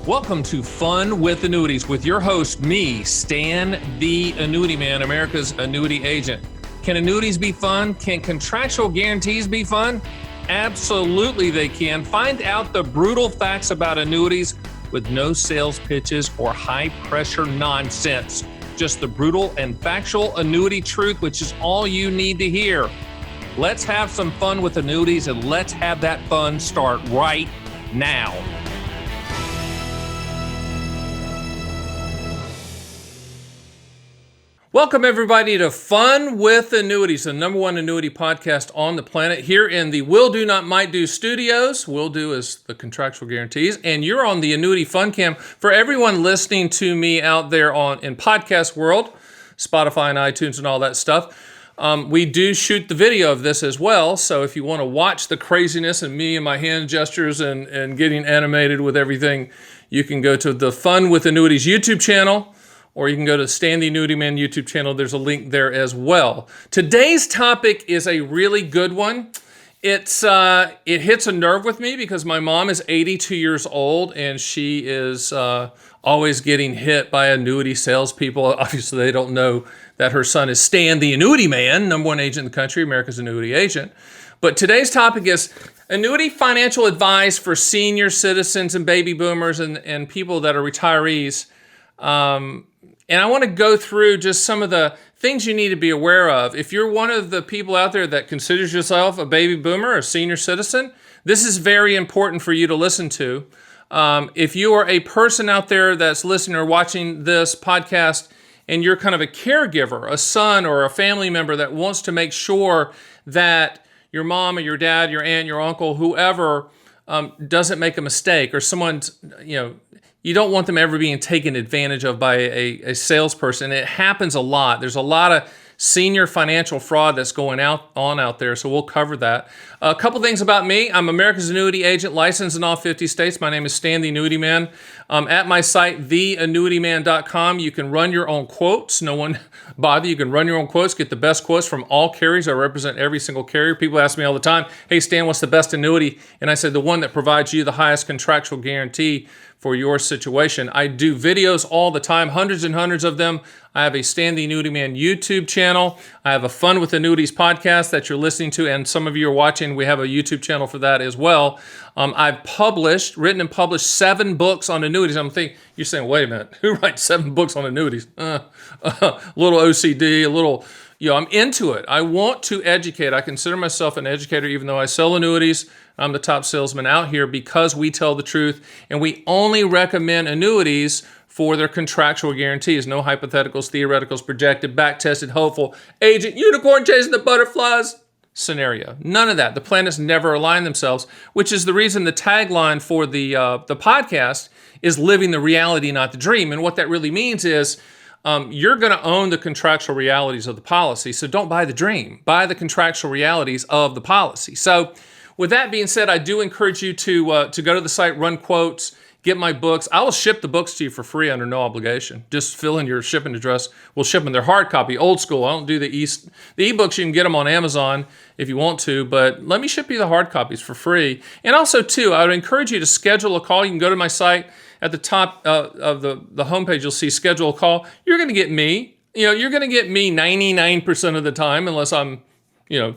Welcome to Fun with Annuities with your host, me, Stan the Annuity Man, America's annuity agent. Can annuities be fun? Can contractual guarantees be fun? Absolutely they can. Find out the brutal facts about annuities with no sales pitches or high-pressure nonsense. Just the brutal and factual annuity truth, which is all you need to hear. Let's have some fun with annuities, and let's have that fun start right now. Welcome, everybody, to Fun with Annuities, the number one annuity podcast on the planet, here in the Will Do Not Might Do studios. Will Do is the contractual guarantees, and you're on the Annuity Fun Cam. For everyone listening to me out there in podcast world, Spotify and iTunes and all that stuff, we do shoot the video of this as well, so if you want to watch the craziness and me and my hand gestures and getting animated with everything, you can go to the Fun with Annuities YouTube channel, or you can go to Stan the Annuity Man YouTube channel. There's a link there as well. Today's topic is a really good one. It hits a nerve with me because my mom is 82 years old and she is always getting hit by annuity salespeople. Obviously, they don't know that her son is Stan the Annuity Man, number one agent in the country, America's annuity agent. But today's topic is annuity financial advice for senior citizens and baby boomers and people that are retirees. And I want to go through just some of the things you need to be aware of. If you're one of the people out there that considers yourself a baby boomer, a senior citizen, this is very important for you to listen to. If you are a person out there that's listening or watching this podcast and you're kind of a caregiver, a son or a family member that wants to make sure that your mom or your dad, your aunt, your uncle, whoever doesn't make a mistake, or someone's, you don't want them ever being taken advantage of by a salesperson. It happens a lot. There's a lot of senior financial fraud that's going on out there, so we'll cover that. A couple things about me. I'm America's annuity agent, licensed in all 50 states. My name is Stan the Annuity Man. At my site, theannuityman.com, you can run your own quotes. No one bother. You can run your own quotes, get the best quotes from all carriers. I represent every single carrier. People ask me all the time, hey, Stan, what's the best annuity? And I said, the one that provides you the highest contractual guarantee for your situation. I do videos all the time, hundreds and hundreds of them. I have a Stan the Annuity Man YouTube channel. I have a Fun with Annuities podcast that you're listening to, and some of you are watching. We have a YouTube channel for that as well. I've written and published 7 books on annuities. I'm thinking, you're saying, wait a minute, who writes 7 books on annuities? A little OCD, a little, I'm into it. I want to educate. I consider myself an educator, even though I sell annuities. I'm the top salesman out here because we tell the truth, and we only recommend annuities for their contractual guarantees. No hypotheticals, theoreticals, projected, back-tested, hopeful, agent, unicorn chasing the butterflies scenario. None of that. The planets never align themselves, which is the reason the tagline for the podcast is living the reality, not the dream. And what that really means is you're going to own the contractual realities of the policy, so don't buy the dream. Buy the contractual realities of the policy. So with that being said, I do encourage you to go to the site, run quotes, get my books. I will ship the books to you for free under no obligation. Just fill in your shipping address. We'll ship them. They're hard copy, old school. I don't do the ebooks. You can get them on Amazon if you want to, but let me ship you the hard copies for free. And also, too, I would encourage you to schedule a call. You can go to my site. At the top of the homepage, you'll see schedule a call. You're going to get me. You're going to get me 99% of the time, unless I'm,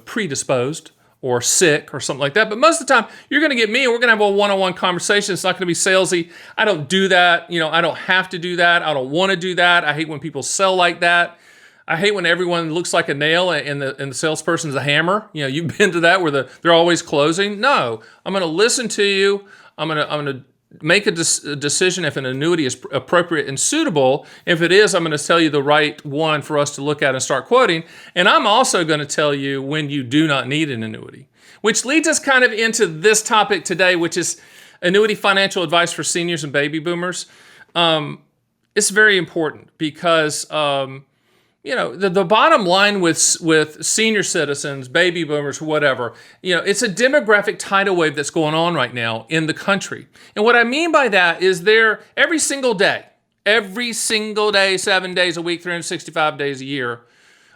predisposed or sick or something like that. But most of the time, you're going to get me, and we're going to have a one-on-one conversation. It's not going to be salesy. I don't do that. I don't have to do that. I don't want to do that. I hate when people sell like that. I hate when everyone looks like a nail and the salesperson's a hammer. You've been to that where they're always closing. No, I'm going to listen to you. I'm going to make a decision if an annuity is appropriate and suitable. If it is, I'm going to tell you the right one for us to look at and start quoting. And I'm also going to tell you when you do not need an annuity, which leads us kind of into this topic today, which is annuity financial advice for seniors and baby boomers. It's very important because the bottom line with senior citizens, baby boomers, whatever, it's a demographic tidal wave that's going on right now in the country. And what I mean by that is every single day, 7 days a week, 365 days a year,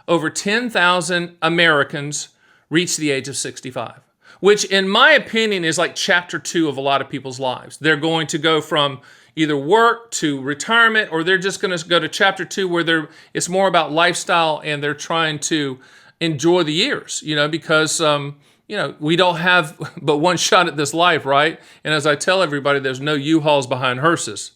over 10,000 Americans reach the age of 65. which in my opinion is like chapter 2 of a lot of people's lives. They're going to go from either work to retirement, or they're just going to go to chapter 2 where it's more about lifestyle and they're trying to enjoy the years, because we don't have but one shot at this life, right? And as I tell everybody, there's no U-Hauls behind hearses.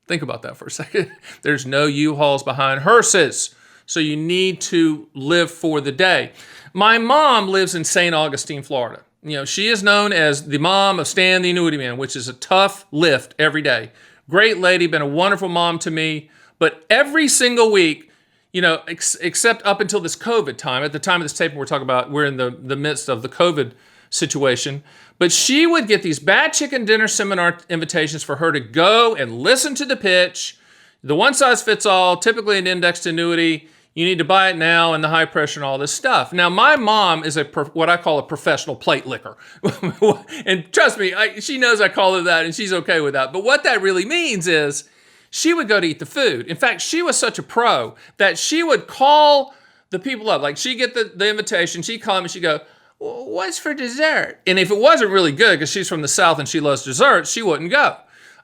Think about that for a second. There's no U-Hauls behind hearses. So you need to live for the day. My mom lives in St. Augustine, Florida. She is known as the mom of Stan the Annuity Man, which is a tough lift every day. Great lady, been a wonderful mom to me. But every single week, except up until this COVID time, at the time of this tape we're in the midst of the COVID situation, but she would get these bad chicken dinner seminar invitations for her to go and listen to the pitch, the one size fits all, typically an indexed annuity. You need to buy it now, and the high pressure and all this stuff. Now, my mom is what I call a professional plate licker. And trust me, she knows I call her that, and she's okay with that. But what that really means is she would go to eat the food. In fact, she was such a pro that she would call the people up. Like, she'd get the invitation, she'd call them, and she'd go, well, what's for dessert? And if it wasn't really good, because she's from the South and she loves desserts, she wouldn't go.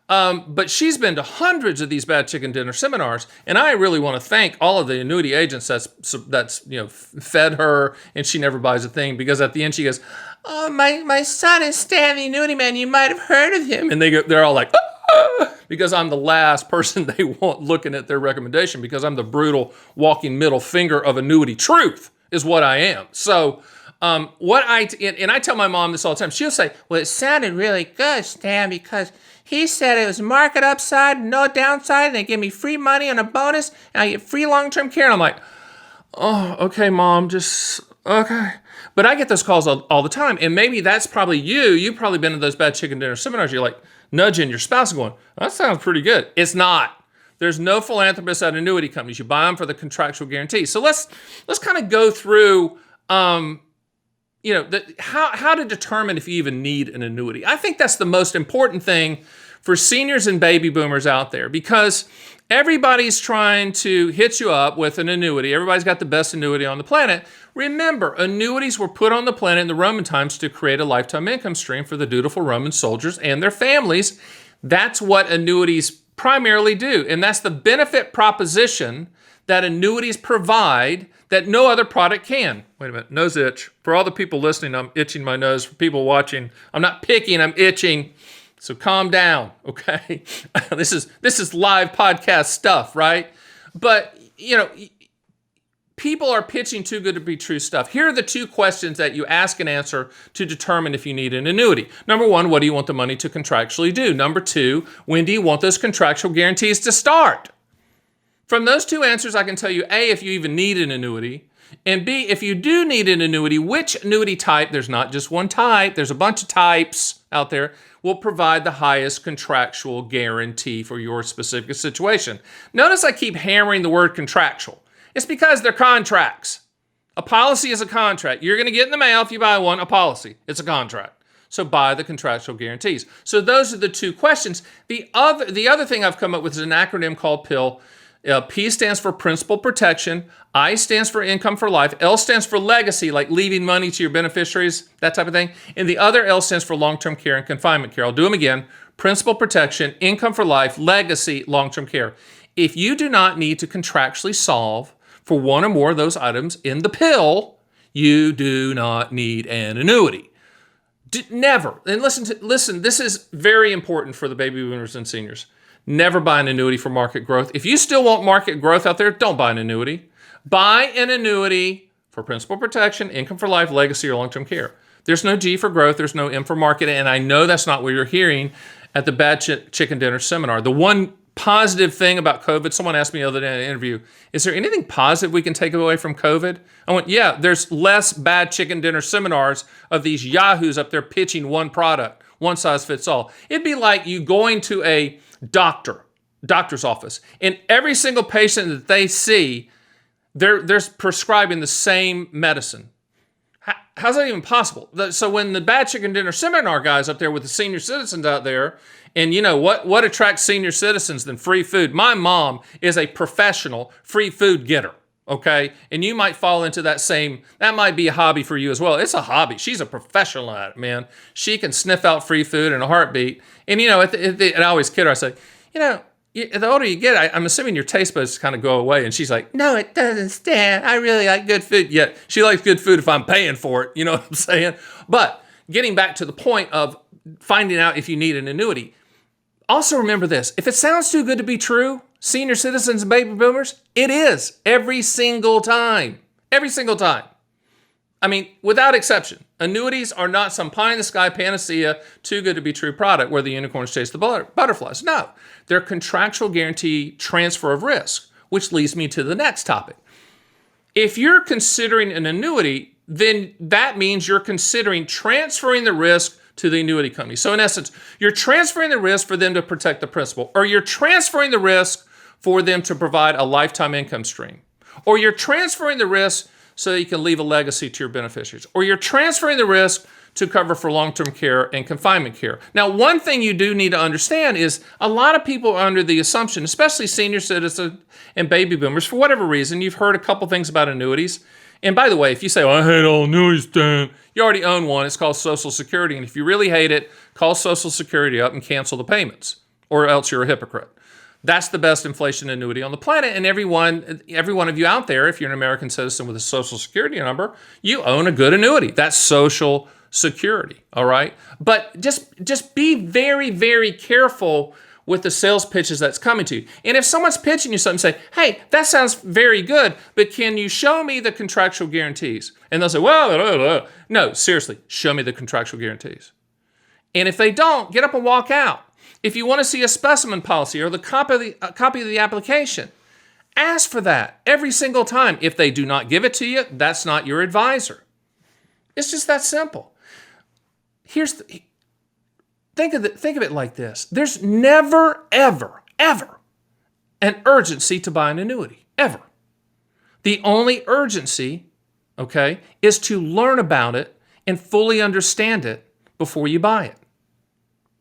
But she's been to hundreds of these bad chicken dinner seminars, and I really want to thank all of the annuity agents that's fed her, and she never buys a thing, because at the end she goes, "Oh, my son is Stan the Annuity Man. You might have heard of him." And they're all like, "Ah," because I'm the last person they want looking at their recommendation, because I'm the brutal walking middle finger of annuity truth is what I am. So. And I tell my mom this all the time. She'll say, "Well, it sounded really good, Stan, because he said it was market upside, no downside, and they give me free money on a bonus, and I get free long-term care." And I'm like, "Oh, okay, Mom, just okay." But I get those calls all the time, and maybe that's probably you. You've probably been to those bad chicken dinner seminars. You're like nudging your spouse and going, "That sounds pretty good." It's not. There's no philanthropists at annuity companies. You buy them for the contractual guarantee. So let's kind of go through. How to determine if you even need an annuity. I think that's the most important thing for seniors and baby boomers out there, because everybody's trying to hit you up with an annuity. Everybody's got the best annuity on the planet. Remember, annuities were put on the planet in the Roman times to create a lifetime income stream for the dutiful Roman soldiers and their families. That's what annuities primarily do. And that's the benefit proposition that annuities provide that no other product can. Wait a minute, nose itch. For all the people listening, I'm itching my nose. For people watching, I'm not picking, I'm itching. So calm down, okay? This is live podcast stuff, right? But, people are pitching too good to be true stuff. Here are the 2 questions that you ask and answer to determine if you need an annuity. Number 1, what do you want the money to contractually do? Number 2, when do you want those contractual guarantees to start? From those 2 answers, I can tell you, A, if you even need an annuity, and B, if you do need an annuity, which annuity type, there's not just one type, there's a bunch of types out there, will provide the highest contractual guarantee for your specific situation. Notice I keep hammering the word contractual. It's because they're contracts. A policy is a contract. You're going to get in the mail, if you buy one, a policy. It's a contract. So buy the contractual guarantees. So those are the 2 questions. The other thing I've come up with is an acronym called PIL. P stands for principal protection, I stands for income for life, L stands for legacy, like leaving money to your beneficiaries, that type of thing, and the other L stands for long-term care and confinement care. I'll do them again. Principal protection, income for life, legacy, long-term care. If you do not need to contractually solve for one or more of those items in the pill, you do not need an annuity. Never. And listen, this is very important for the baby boomers and seniors. Never buy an annuity for market growth. If you still want market growth out there, don't buy an annuity. Buy an annuity for principal protection, income for life, legacy, or long-term care. There's no G for growth. There's no M for market. And I know that's not what you're hearing at the Bad Chicken Dinner seminar. The one positive thing about COVID, someone asked me the other day in an interview, is there anything positive we can take away from COVID? I went, yeah, there's less Bad Chicken Dinner seminars of these yahoos up there pitching one product, one size fits all. It'd be like you going to a doctor's office, and every single patient that they see, they're prescribing the same medicine. How's that even possible? So when the Bad Chicken Dinner seminar guys up there with the senior citizens out there, and what attracts senior citizens than free food? My mom is a professional free food getter, okay? And you might fall into that might be a hobby for you as well. It's a hobby. She's a professional at it, man. She can sniff out free food in a heartbeat. And, and I always kid her. I say, the older you get, I'm assuming your taste buds kind of go away. And she's like, no, it doesn't, Stan. I really like good food. Yet she likes good food if I'm paying for it. You know what I'm saying? But getting back to the point of finding out if you need an annuity, also remember this. If it sounds too good to be true, senior citizens and baby boomers, it is every single time. Every single time. I mean, without exception, annuities are not some pie-in-the-sky panacea, too good to be true product where the unicorns chase the butterflies. No, they're contractual guarantee transfer of risk, which leads me to the next topic. If you're considering an annuity, then that means you're considering transferring the risk to the annuity company. So in essence, you're transferring the risk for them to protect the principal, or you're transferring the risk for them to provide a lifetime income stream, or you're transferring the risk so that you can leave a legacy to your beneficiaries, or you're transferring the risk to cover for long-term care and confinement care. Now, one thing you do need to understand is a lot of people are under the assumption, especially senior citizens and baby boomers, for whatever reason, you've heard a couple things about annuities. And by the way, if you say, I hate all annuities, Dan, you already own one. It's called Social Security. And if you really hate it, call Social Security up and cancel the payments, or else you're a hypocrite. That's the best inflation annuity on the planet. And every one of you out there, if you're an American citizen with a Social Security number, you own a good annuity. That's Social Security, all right? But just be very, very careful with the sales pitches that's coming to you. And if someone's pitching you something, say, hey, that sounds very good, but can you show me the contractual guarantees? And they'll say, well, no, seriously, show me the contractual guarantees. And if they don't, get up and walk out. If you want to see a specimen policy or the copy of the application, ask for that every single time. If they do not give it to you, that's not your advisor. It's just that simple. Think of it like this. There's never, ever, ever an urgency to buy an annuity, ever. The only urgency, okay, is to learn about it and fully understand it before you buy it.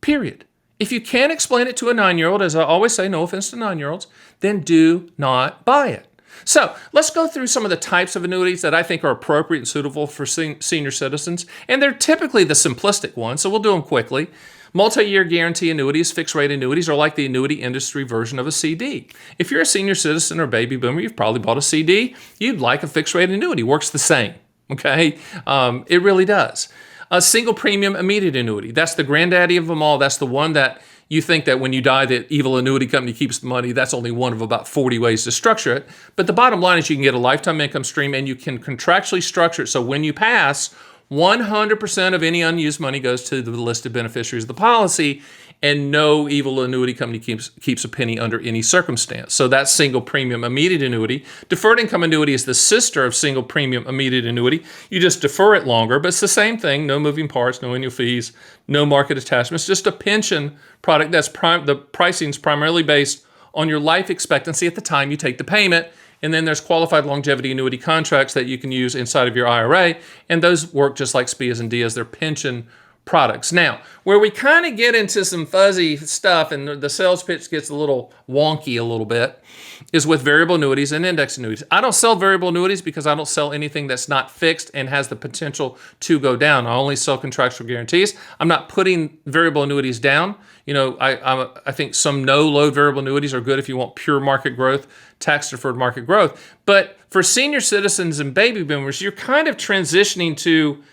Period. If you can't explain it to a 9-year-old, as I always say, no offense to 9-year-olds, then do not buy it. So let's go through some of the types of annuities that I think are appropriate and suitable for senior citizens. And they're typically the simplistic ones, so we'll do them quickly. Multi-year guarantee annuities, fixed-rate annuities are like the annuity industry version of a CD. If you're a senior citizen or baby boomer, you've probably bought a CD, you'd like a fixed-rate annuity. Works the same, okay? It really does. A single premium immediate annuity. That's the granddaddy of them all. That's the one that you think that when you die, the evil annuity company keeps the money. That's only one of about 40 ways to structure it. But the bottom line is you can get a lifetime income stream and you can contractually structure it so when you pass, 100% of any unused money goes to the listed beneficiaries of the policy, and no evil annuity company keeps a penny under any circumstance. So that's single premium immediate annuity. Deferred income annuity is the sister of single premium immediate annuity. You just defer it longer, but it's the same thing. No moving parts, no annual fees, no market attachments, just a pension product that's the pricing is primarily based on your life expectancy at the time you take the payment. And then there's qualified longevity annuity contracts that you can use inside of your IRA. And those work just like SPIAs and DIAs. They're pension products. Now, where we kind of get into some fuzzy stuff and the sales pitch gets a little wonky a little bit is with variable annuities and index annuities. I don't sell variable annuities because I don't sell anything that's not fixed and has the potential to go down. I only sell contractual guarantees. I'm not putting variable annuities down. I think some no-load variable annuities are good if you want pure market growth, tax-deferred market growth. But for senior citizens and baby boomers, you're kind of transitioning to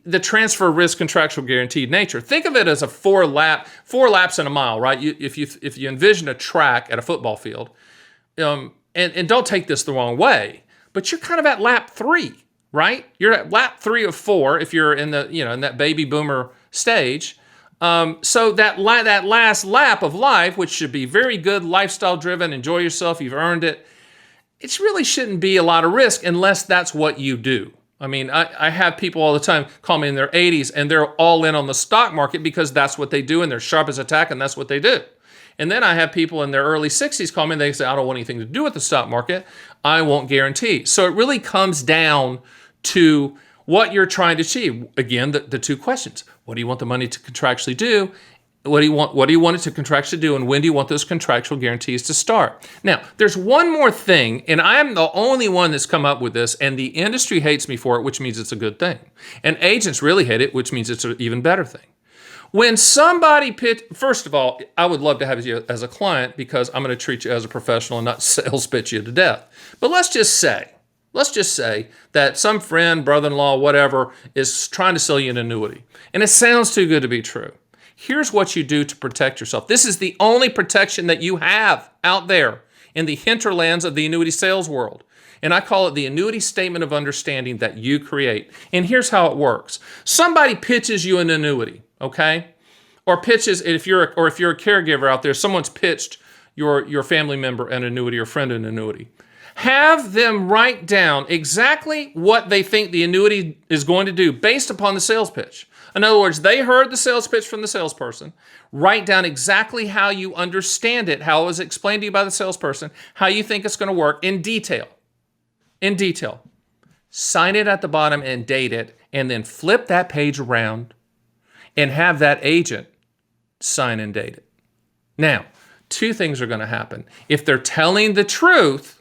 the transfer risk contractual guaranteed nature. Think of it as a four laps in a mile, right? If you envision a track at a football field, and don't take this the wrong way, but you're kind of at lap 3, right? You're at lap 3 of 4 if you're in that baby boomer stage. So that last lap of life, which should be very good, lifestyle driven, enjoy yourself, you've earned it. It really shouldn't be a lot of risk unless that's what you do. I mean, I have people all the time call me in their 80s and they're all in on the stock market because that's what they do and they're sharp as a tack and that's what they do. And then I have people in their early 60s call me and they say, I don't want anything to do with the stock market. I won't guarantee. So it really comes down to what you're trying to achieve. Again, the two questions. What do you want the money to contractually do? What do you want? What do you want it to contractually do, and when do you want those contractual guarantees to start? Now, there's one more thing, and I'm the only one that's come up with this, and the industry hates me for it, which means it's a good thing. And agents really hate it, which means it's an even better thing. When somebody first of all, I would love to have you as a client because I'm going to treat you as a professional and not sales pitch you to death. But let's just say that some friend, brother-in-law, whatever, is trying to sell you an annuity, and it sounds too good to be true. Here's what you do to protect yourself. This is the only protection that you have out there in the hinterlands of the annuity sales world. And I call it the annuity statement of understanding that you create. And here's how it works. Somebody pitches you an annuity, okay? Or pitches, if you're a caregiver out there, someone's pitched your family member an annuity or friend an annuity. Have them write down exactly what they think the annuity is going to do based upon the sales pitch. In other words, they heard the sales pitch from the salesperson. Write down exactly how you understand it, how it was explained to you by the salesperson, how you think it's going to work in detail. In detail. Sign it at the bottom and date it, and then flip that page around and have that agent sign and date it. Now, two things are going to happen. If they're telling the truth,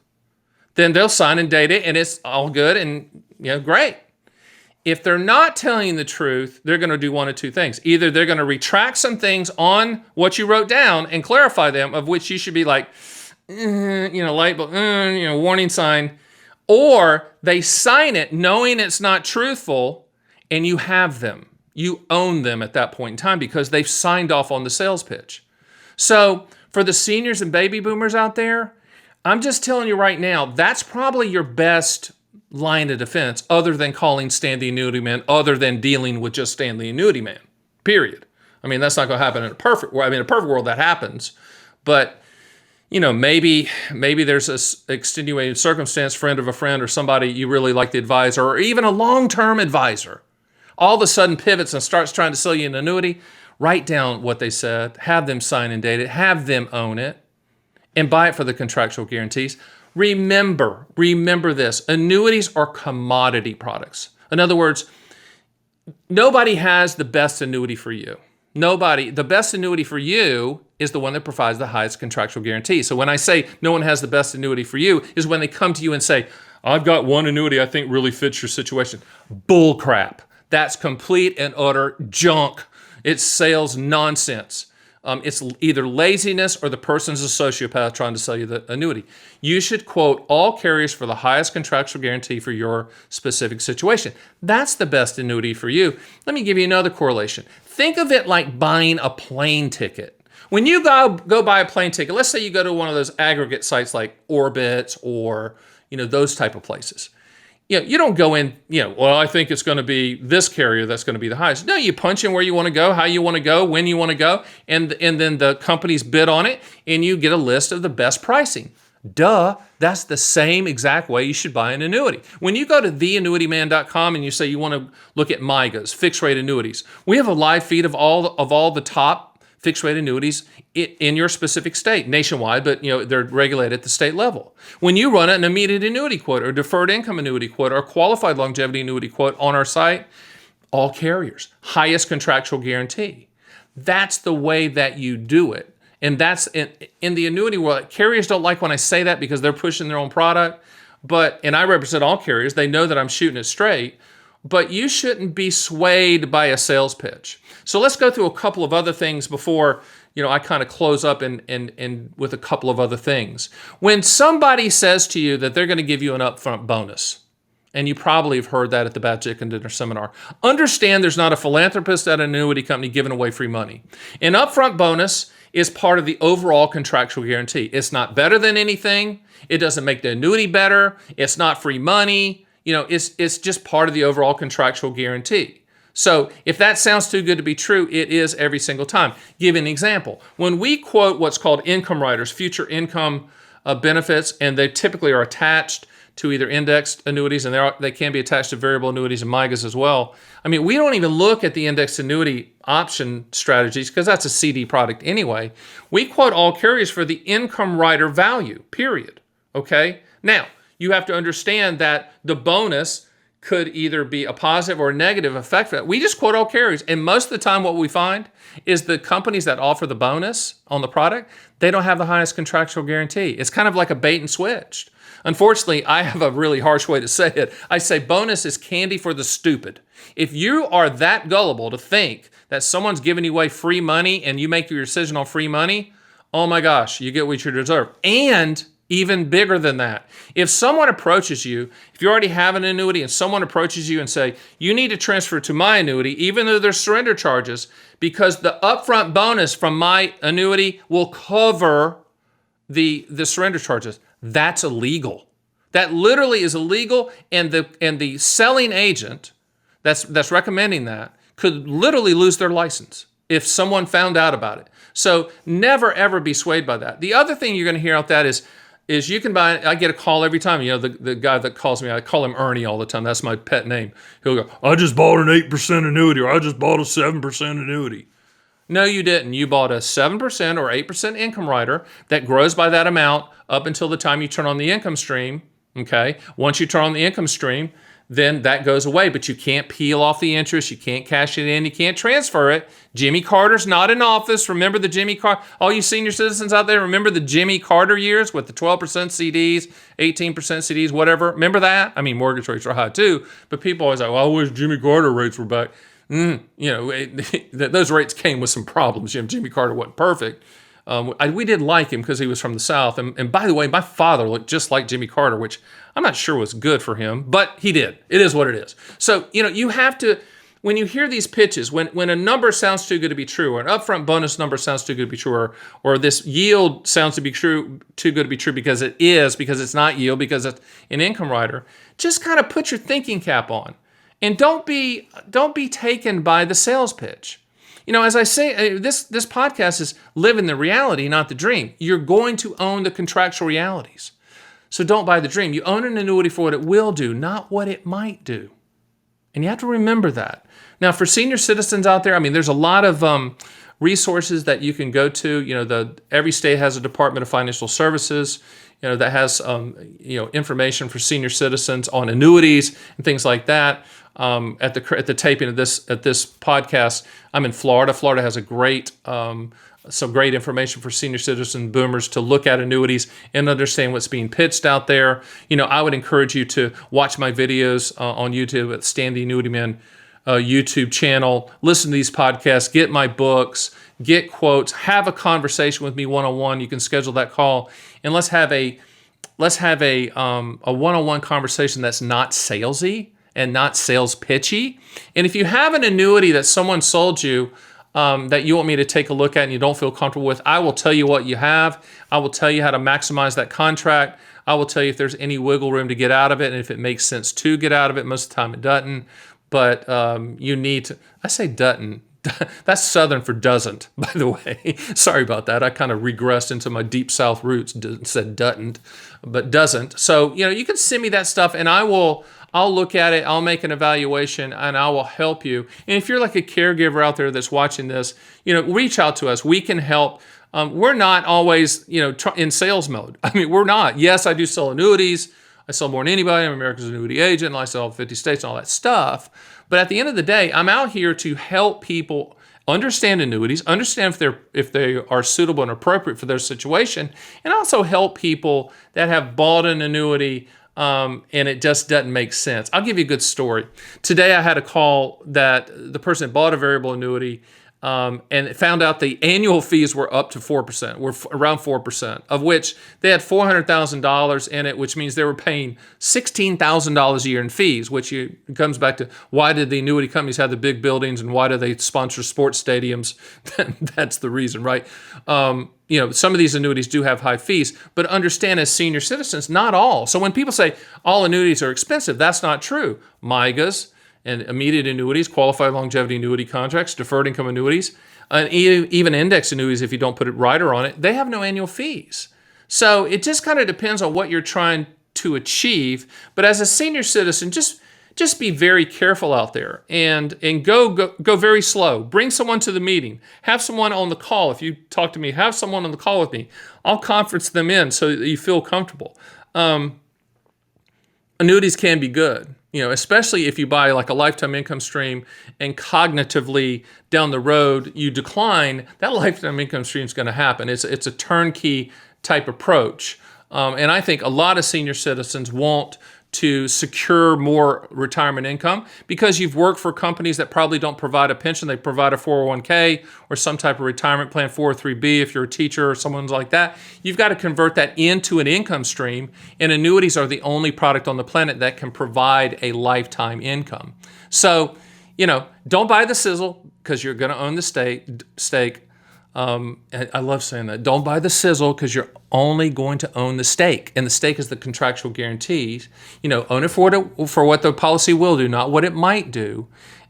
then they'll sign and date it, and it's all good and great. If they're not telling the truth, they're going to do one of two things. Either they're going to retract some things on what you wrote down and clarify them, of which you should be like, light bulb, warning sign, or they sign it knowing it's not truthful, and you have them. You own them at that point in time because they've signed off on the sales pitch. So for the seniors and baby boomers out there, I'm just telling you right now, that's probably your best line of defense other than calling Stan the Annuity Man, other than dealing with just Stan the Annuity Man, period. I mean, that's not going to happen in a perfect world. I mean, in a perfect world that happens, but maybe there's a extenuating circumstance, friend of a friend or somebody you really like the advisor, or even a long-term advisor, all of a sudden pivots and starts trying to sell you an annuity. Write down what they said, have them sign and date it, have them own it, and buy it for the contractual guarantees. Remember this. Annuities are commodity products. In other words, nobody has the best annuity for you. Nobody. The best annuity for you is the one that provides the highest contractual guarantee. So when I say no one has the best annuity for you, is when they come to you and say, I've got one annuity I think really fits your situation. Bull crap. That's complete and utter junk. It's sales nonsense. It's either laziness or the person's a sociopath trying to sell you the annuity. You should quote all carriers for the highest contractual guarantee for your specific situation. That's the best annuity for you. Let me give you another correlation. Think of it like buying a plane ticket. When you go buy a plane ticket, let's say you go to one of those aggregate sites like Orbitz or those type of places. You don't go in, well, I think it's going to be this carrier that's going to be the highest. No, you punch in where you want to go, how you want to go, when you want to go, and then the companies bid on it, and you get a list of the best pricing. Duh, that's the same exact way you should buy an annuity. When you go to theannuityman.com and you say you want to look at MYGAs, fixed rate annuities, we have a live feed of all the top fixed rate annuities in your specific state, nationwide, but they're regulated at the state level. When you run an immediate annuity quote or deferred income annuity quote or a qualified longevity annuity quote on our site, all carriers, highest contractual guarantee. That's the way that you do it. And that's in the annuity world. Carriers don't like when I say that because they're pushing their own product, and I represent all carriers. They know that I'm shooting it straight. But you shouldn't be swayed by a sales pitch. So let's go through a couple of other things before I kind of close up and with a couple of other things. When somebody says to you that they're going to give you an upfront bonus, and you probably have heard that at the Bat Chicken Dinner seminar, understand there's not a philanthropist at an annuity company giving away free money. An upfront bonus is part of the overall contractual guarantee. It's not better than anything. It doesn't make the annuity better. It's not free money. It's just part of the overall contractual guarantee. So if that sounds too good to be true, it is every single time. Give an example. When we quote what's called income riders, future income benefits, and they typically are attached to either indexed annuities, and they can be attached to variable annuities and MYGAs as well. I mean, we don't even look at the indexed annuity option strategies because that's a CD product anyway. We quote all carriers for the income rider value, period. Okay? Now, you have to understand that the bonus could either be a positive or a negative effect for that. We just quote all carriers. And most of the time what we find is the companies that offer the bonus on the product, they don't have the highest contractual guarantee. It's kind of like a bait and switch. Unfortunately, I have a really harsh way to say it. I say bonus is candy for the stupid. If you are that gullible to think that someone's giving you away free money and you make your decision on free money, oh my gosh, you get what you deserve. And even bigger than that, if someone approaches you, if you already have an annuity and someone approaches you and say, you need to transfer to my annuity, even though there's surrender charges, because the upfront bonus from my annuity will cover the surrender charges, that's illegal. That literally is illegal, and the selling agent that's recommending that could literally lose their license if someone found out about it. So never ever be swayed by that. The other thing you're going to hear out that is you can buy, I get a call every time, the guy that calls me, I call him Ernie all the time. That's my pet name. He'll go, I just bought an 8% annuity, or I just bought a 7% annuity. No, you didn't. You bought a 7% or 8% income rider that grows by that amount up until the time you turn on the income stream, okay? Once you turn on the income stream, then that goes away, but you can't peel off the interest, you can't cash it in, you can't transfer it. Jimmy Carter's not in office. Remember the Jimmy Carter, all you senior citizens out there, remember the Jimmy Carter years with the 12% CDs, 18% CDs, whatever. Remember that? I mean, mortgage rates are high too, but people always like, well, I wish Jimmy Carter rates were back. Those rates came with some problems. Jimmy Carter wasn't perfect. We did like him because he was from the South. And by the way, my father looked just like Jimmy Carter, which I'm not sure was good for him, but he did. It is what it is. So, you have to, when you hear these pitches, when a number sounds too good to be true, or an upfront bonus number sounds too good to be true, or this yield sounds to be too good to be true because it's not yield, because it's an income rider, just kind of put your thinking cap on. And don't be taken by the sales pitch. As I say, this podcast is living the reality, not the dream. You're going to own the contractual realities. So don't buy the dream. You own an annuity for what it will do, not what it might do. And you have to remember that. Now, for senior citizens out there, there's a lot of resources that you can go to. Every state has a Department of Financial Services, that has information for senior citizens on annuities and things like that. At the taping of this podcast, I'm in Florida. Florida has some great information for senior citizen boomers to look at annuities and understand what's being pitched out there. I would encourage you to watch my videos on YouTube at Stan the Annuity Man YouTube channel. Listen to these podcasts. Get my books. Get quotes. Have a conversation with me one-on-one. You can schedule that call, and let's have a one-on-one conversation that's not salesy and not sales pitchy. And if you have an annuity that someone sold you that you want me to take a look at and you don't feel comfortable with, I will tell you what you have. I will tell you how to maximize that contract. I will tell you if there's any wiggle room to get out of it and if it makes sense to get out of it. Most of the time it doesn't. But you need to, I say doesn't. That's Southern for doesn't, by the way. Sorry about that. I kind of regressed into my deep South roots and said doesn't, but doesn't. So, you can send me that stuff and I'll look at it, I'll make an evaluation, and I will help you. And if you're like a caregiver out there that's watching this, reach out to us. We can help. We're not always, in sales mode. We're not. Yes, I do sell annuities. I sell more than anybody. I'm America's annuity agent, and I sell 50 states and all that stuff. But at the end of the day, I'm out here to help people understand annuities, understand if they are suitable and appropriate for their situation, and also help people that have bought an annuity and it just doesn't make sense. I'll give you a good story. Today I had a call that the person that bought a variable annuity and found out the annual fees were up to 4%, were around 4%, of which they had $400,000 in it, which means they were paying $16,000 a year in fees, which comes back to why did the annuity companies have the big buildings and why do they sponsor sports stadiums? That's the reason, right? Some of these annuities do have high fees, but understand as senior citizens, not all. So when people say all annuities are expensive, that's not true. MIGAs and immediate annuities, qualified longevity annuity contracts, deferred income annuities, and even index annuities, if you don't put a rider on it, they have no annual fees. So it just kind of depends on what you're trying to achieve. But as a senior citizen, just be very careful out there and go very slow. Bring someone to the meeting. Have someone on the call. If you talk to me, have someone on the call with me. I'll conference them in so that you feel comfortable. Annuities can be good. especially if you buy like a lifetime income stream and cognitively down the road you decline, that lifetime income stream is going to happen. It's a turnkey type approach. And I think a lot of senior citizens want to secure more retirement income because you've worked for companies that probably don't provide a pension. They provide a 401k or some type of retirement plan, 403b if you're a teacher or someone like that. You've got to convert that into an income stream, and annuities are the only product on the planet that can provide a lifetime income. So, don't buy the sizzle because you're going to own the steak. I love saying that. Don't buy the sizzle because you're only going to own the steak, and the steak is the contractual guarantees. Own it for what the policy will do, not what it might do.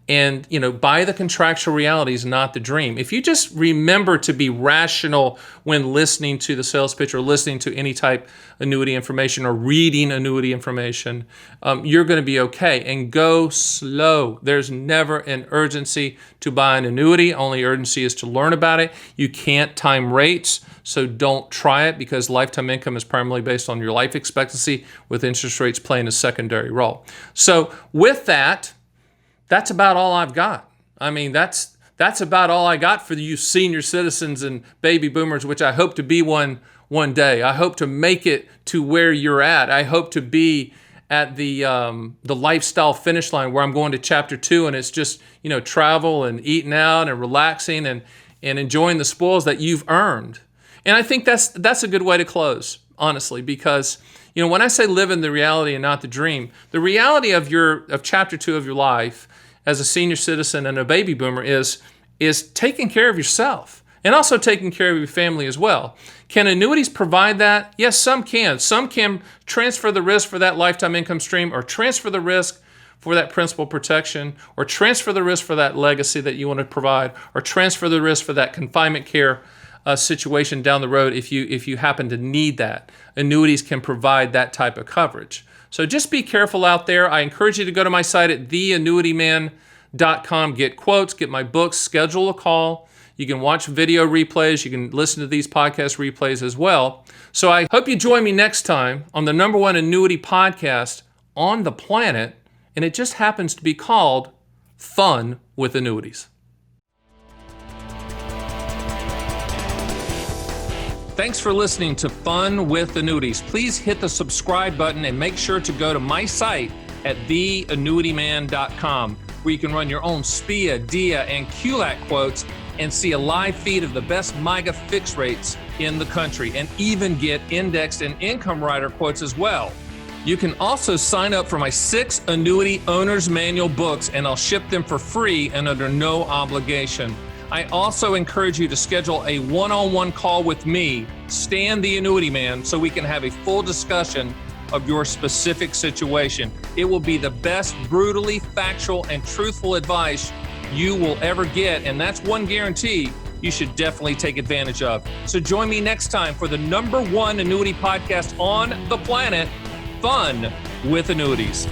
And, buy the contractual realities, not the dream. If you just remember to be rational when listening to the sales pitch or listening to any type annuity information or reading annuity information, you're going to be okay. And go slow. There's never an urgency to buy an annuity. Only urgency is to learn about it. You can't time rates, so don't try it because lifetime income is primarily based on your life expectancy with interest rates playing a secondary role. So with that, that's about all I've got. I mean, that's about all I got for you senior citizens and baby boomers, which I hope to be one day. I hope to make it to where you're at. I hope to be at the lifestyle finish line where I'm going to chapter 2 and it's just, travel and eating out and relaxing and enjoying the spoils that you've earned. And I think that's a good way to close, honestly, because when I say live in the reality and not the dream, the reality of chapter 2 of your life as a senior citizen and a baby boomer is taking care of yourself and also taking care of your family as well. Can annuities provide that? Yes, some can. Some can transfer the risk for that lifetime income stream or transfer the risk for that principal protection or transfer the risk for that legacy that you want to provide or transfer the risk for that confinement care situation down the road if you happen to need that. Annuities can provide that type of coverage. So just be careful out there. I encourage you to go to my site at theannuityman.com, get quotes, get my books, schedule a call. You can watch video replays. You can listen to these podcast replays as well. So I hope you join me next time on the #1 annuity podcast on the planet, and it just happens to be called Fun with Annuities. Thanks for listening to Fun with Annuities. Please hit the subscribe button and make sure to go to my site at theannuityman.com, where you can run your own SPIA, DIA, and QLAC quotes and see a live feed of the best MIGA fixed rates in the country and even get indexed and income rider quotes as well. You can also sign up for my 6 annuity owner's manual books, and I'll ship them for free and under no obligation. I also encourage you to schedule a one-on-one call with me, Stan the Annuity Man, so we can have a full discussion of your specific situation. It will be the best brutally factual and truthful advice you will ever get, and that's one guarantee you should definitely take advantage of. So join me next time for the #1 annuity podcast on the planet, Fun with Annuities.